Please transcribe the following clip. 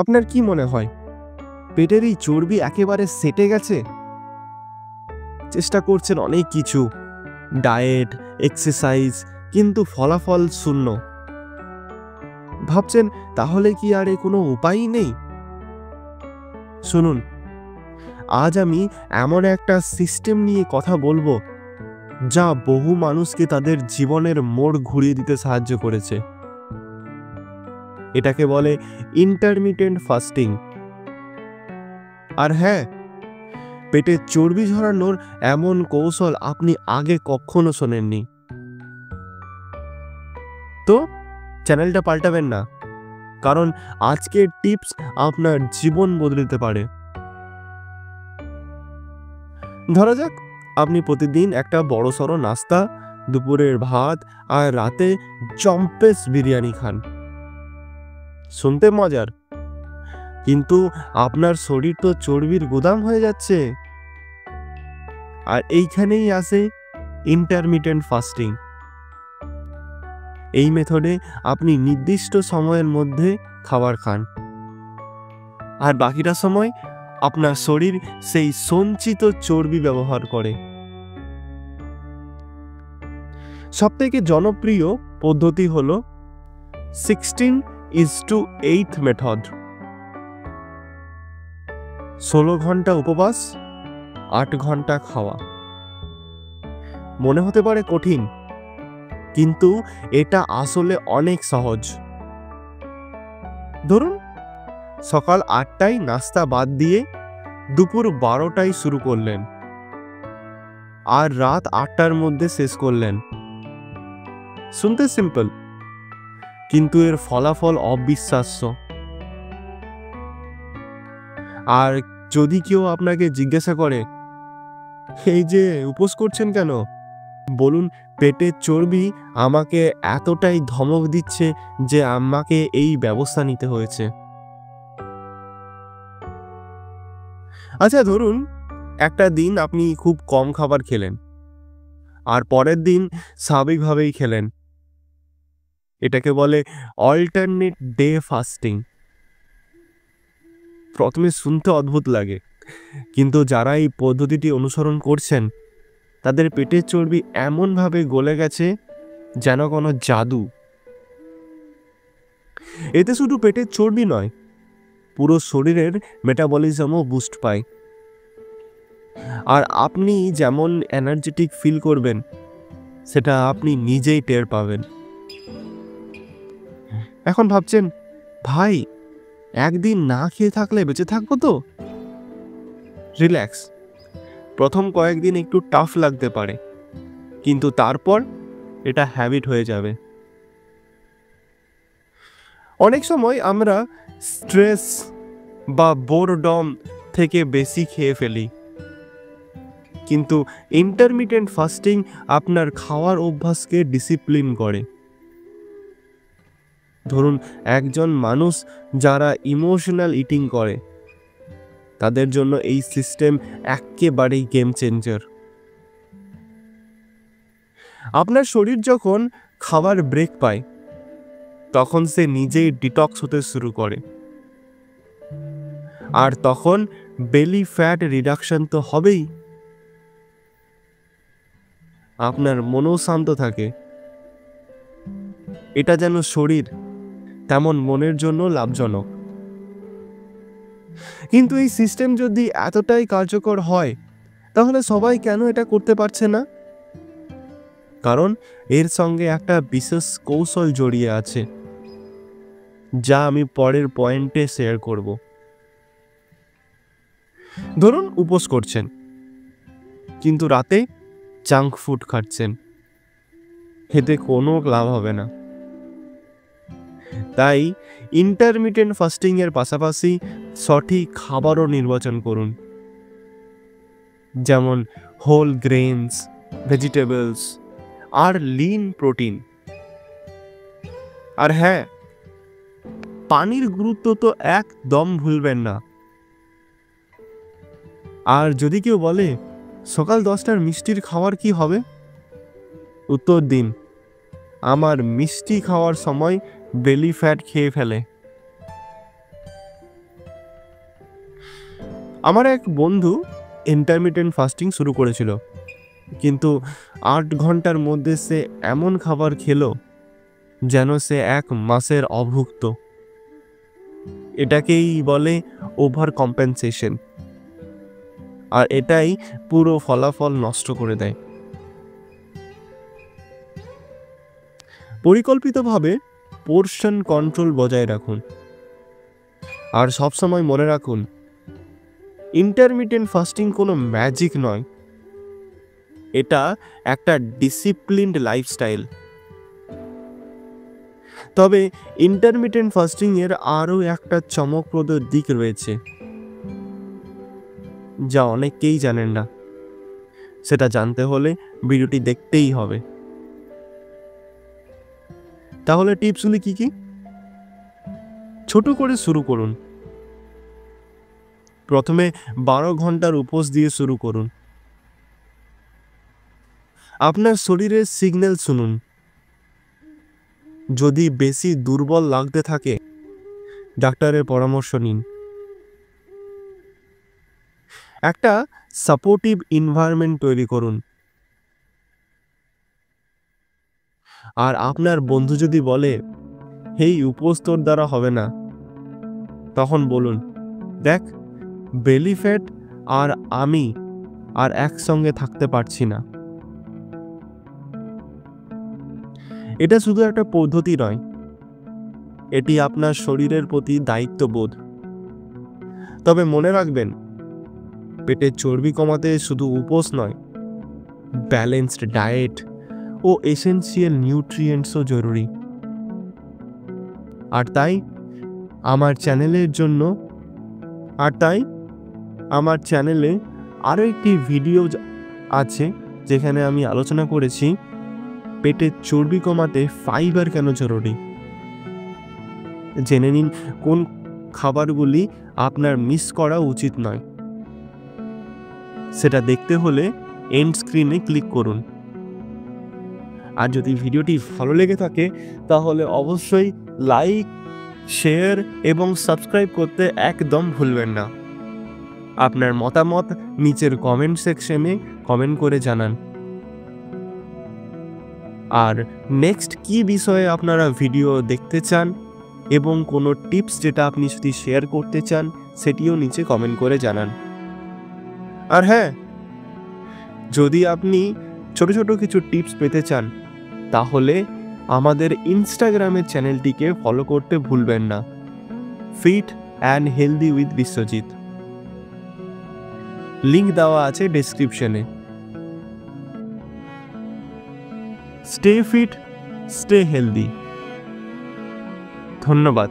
আপনার কি মনে হয় পেটের এই চর্বি একেবারে সেটে গেছে? চেষ্টা করছেন অনেক কিছু, ডায়েট, এক্সারসাইজ, কিন্তু ফলাফল শূন্য। ভাবছেন তাহলে কি আর কোনো উপায়ই নেই? শুনুন, আজ আমি এমন একটা সিস্টেম নিয়ে কথা বলবো যা বহু মানুষকে তাদের জীবনের মোড় ঘুরিয়ে দিতে সাহায্য করেছে। এটাকে বলে ইন্টারমিটেন্ট ফাস্টিং। আর হ্যাঁ, পেটের চর্বি ঝরানোর এমন কৌশল আপনি আগে কখনো শোনেননি। তো চ্যানেলটা পাল্টাবেন না, কারণ আজকের টিপস আপনার জীবন বদলে দিতে পারে। ধরা যাক আপনি প্রতিদিন একটা বড়সড় নাস্তা, দুপুরের ভাত আর রাতে জম্পেস বিরিয়ানি খান। শুনতে মজার, কিন্তু আপনার শরীর তো চর্বির গুদাম হয়ে যাচ্ছে। আর এইখানেই আসে ইন্টারমিটেন্ট ফাস্টিং। এই মেথডে আপনি নির্দিষ্ট সময়ের মধ্যে খাবার খান, আর বাকিটা সময় আপনার শরীর সেই সঞ্চিত চর্বি ব্যবহার করে। সবথেকে জনপ্রিয় পদ্ধতি হলো 16:8 মেথড। 16 ঘন্টা উপবাস, 8 ঘন্টা খাওয়া। মনে হতে পারে কঠিন, কিন্তু এটা আসলে অনেক সহজ। ধরুন, সকাল 8টায় নাস্তা বাদ দিয়ে দুপুর 12টায় শুরু করলেন, আর রাত 8টার মধ্যে শেষ করলেন। শুনতে সিম্পল, কিন্তু এর ফলাফল অবিশ্বাস্য। আর যদি কেউ আপনাকে জিজ্ঞাসা করে, এই যে উপোস করছেন কেন, বলুন, পেটের চর্বি আমাকে এতটাই ধমক দিচ্ছে যে আমাকে এই ব্যবস্থা নিতে হয়েছে। আচ্ছা, ধরুন একটা দিন আপনি খুব কম খাবার খেলেন, আর পরের দিন স্বাভাবিকভাবেই খেলেন। এটাকে বলে অল্টারনেট ডে ফাস্টিং। প্রথমে শুনতে অদ্ভুত লাগে, কিন্তু যারা এই পদ্ধতিটি অনুসরণ করছেন তাদের পেটের চর্বি এমনভাবে গলে গেছে যেন কোনো জাদু। এতে শুধু পেটের চর্বি নয়, পুরো শরীরের মেটাবলিজমও বুস্ট পায়। আর আপনি যেমন এনার্জেটিক ফিল করবেন সেটা আপনি নিজেই টের পাবেন। এখন ভাবছেন, ভাই, একদিন না খেয়ে থাকলে বেঁচে থাকবো তো? রিল্যাক্স। প্রথম কয়েকদিন একটু টাফ লাগতে পারে, কিন্তু তারপর এটা হ্যাবিট হয়ে যাবে। অনেক সময় আমরা স্ট্রেস বা বোরডম থেকে বেশি খেয়ে ফেলি, কিন্তু ইন্টারমিটেন্ট ফাস্টিং আপনার খাওয়ার অভ্যাসকে ডিসিপ্লিন করে। ধরুন, একজন মানুষ যারা ইমোশনাল ইটিং করে তাদের জন্য এই সিস্টেম একেবারেই গেম চেঞ্জার। আপনার শরীর যখন খাবার ব্রেক পায় তখন সে নিজেই ডিটক্স হতে শুরু করে, আর তখন বেলি ফ্যাট রিডাকশন তো হবেই। আপনার মনও শান্ত থাকে। এটা যেন শরীর, তেমন মনের জন্য লাভজনক। কিন্তু এই সিস্টেম যদি এতটাই কার্যকর হয়, তাহলে সবাই কেন এটা করতে পারছে না? কারণ এর সঙ্গে একটা বিশেষ কৌশল জড়িয়ে আছে, যা আমি পরের পয়েন্টে শেয়ার করব। ধরুন, উপোস করছেন, কিন্তু রাতে জাঙ্ক ফুড খাচ্ছেন। এতে কোনো লাভ হবে না। তাই ইন্টারমিটেন্ট ফাস্টিং এর পাশাপাশি সঠিক খাবারও নির্বাচন করুন, যেমন হোল গ্রেনস, ভেজিটেবলস আর লিন প্রোটিন। আর হ্যাঁ, পানির গুরুত্ব তো একদম ভুলবেন না। আর যদি কেউ বলে, সকাল 10টার মিষ্টির খাওয়ার কি হবে, উত্তর দিন, আমার মিষ্টি খাওয়ার সময় বেলি ফ্যাট খেয়ে ফেলে। আমার এক বন্ধু ইন্টারমিটেন্ট ফাস্টিং শুরু করেছিল, কিন্তু 8 ঘন্টার মধ্যে সে এমন খাবার খেলো যেন সে 1 মাসের অভুক্ত। এটাকেই বলে ওভার কম্পেনসেশন, আর এটাই পুরো ফলাফল নষ্ট করে দেয়। পরিকল্পিতভাবে পোর্শন কন্ট্রোল বজায় রাখুন, আর সবসময় মনে রাখুন ইন্টারমিটেন্ট ফাস্টিং কোনো ম্যাজিক নয়, এটা একটা ডিসিপ্লিনড লাইফস্টাইল। তবে ইন্টারমিটেন্ট ফাস্টিং এর আরও একটা চমকপ্রদ দিক রয়েছে, যা অনেকেই জানেন না। সেটা জানতে হলে ভিডিওটি দেখতেই হবে। তাহলে টিপসগুলি কি কি? ছোট করে শুরু করুন। প্রথমে 12 ঘন্টার উপোস দিয়ে শুরু করুন। আপনার শরীরের সিগন্যাল শুনুন। যদি বেশি দুর্বল লাগতে থাকে, ডাক্তারের পরামর্শ নিন। একটা সাপোর্টিভ এনভায়রনমেন্ট তৈরি করুন। আর আপনার বন্ধু যদি বলে, এই উপোস তোর দ্বারা হবে না, তখন বলুন, দেখ, বেলি ফ্যাট আর আমি আর একসঙ্গে থাকতে পারছি না। এটা শুধু একটা পদ্ধতি নয়, এটি আপনার শরীরের প্রতি দায়িত্ববোধ। তবে মনে রাখবেন, পেটের চর্বি কমাতে শুধু উপোস নয়, ব্যালেন্সড ডায়েট ও এসেনশিয়াল নিউট্রিয়েন্টসও জরুরি। আর তাই আমার চ্যানেলে আরও একটি ভিডিও আছে, যেখানে আমি আলোচনা করেছি পেটের চর্বি কমাতে ফাইবার কেন জরুরি। জেনে নিন কোন খাবারগুলি আপনার মিস করা উচিত নয়। সেটা দেখতে হলে এন্ড স্ক্রিনে ক্লিক করুন। আর যদি ভিডিওটি ভালো লেগে থাকে, তাহলে অবশ্যই লাইক, শেয়ার এবং সাবস্ক্রাইব করতে একদম ভুলবেন না। আপনার মতামত নিচের কমেন্ট সেকশনে কমেন্ট করে জানান। আর নেক্সট কি বিষয়ে আপনারা ভিডিও দেখতে চান এবং কোনো টিপস যেটা আপনি যদি শেয়ার করতে চান, সেটিও নিচে কমেন্ট করে জানান। আর হ্যাঁ, যদি আপনি ছোট ছোট কিছু টিপস পেতে চান, তাহলে আমাদের ইনস্টাগ্রামের চ্যানেলটিকে ফলো করতে ভুলবেন না, fit and healthy with Biswajit. Link দেওয়া আছে ডেসক্রিপশনে। Stay fit, stay healthy. ধন্যবাদ।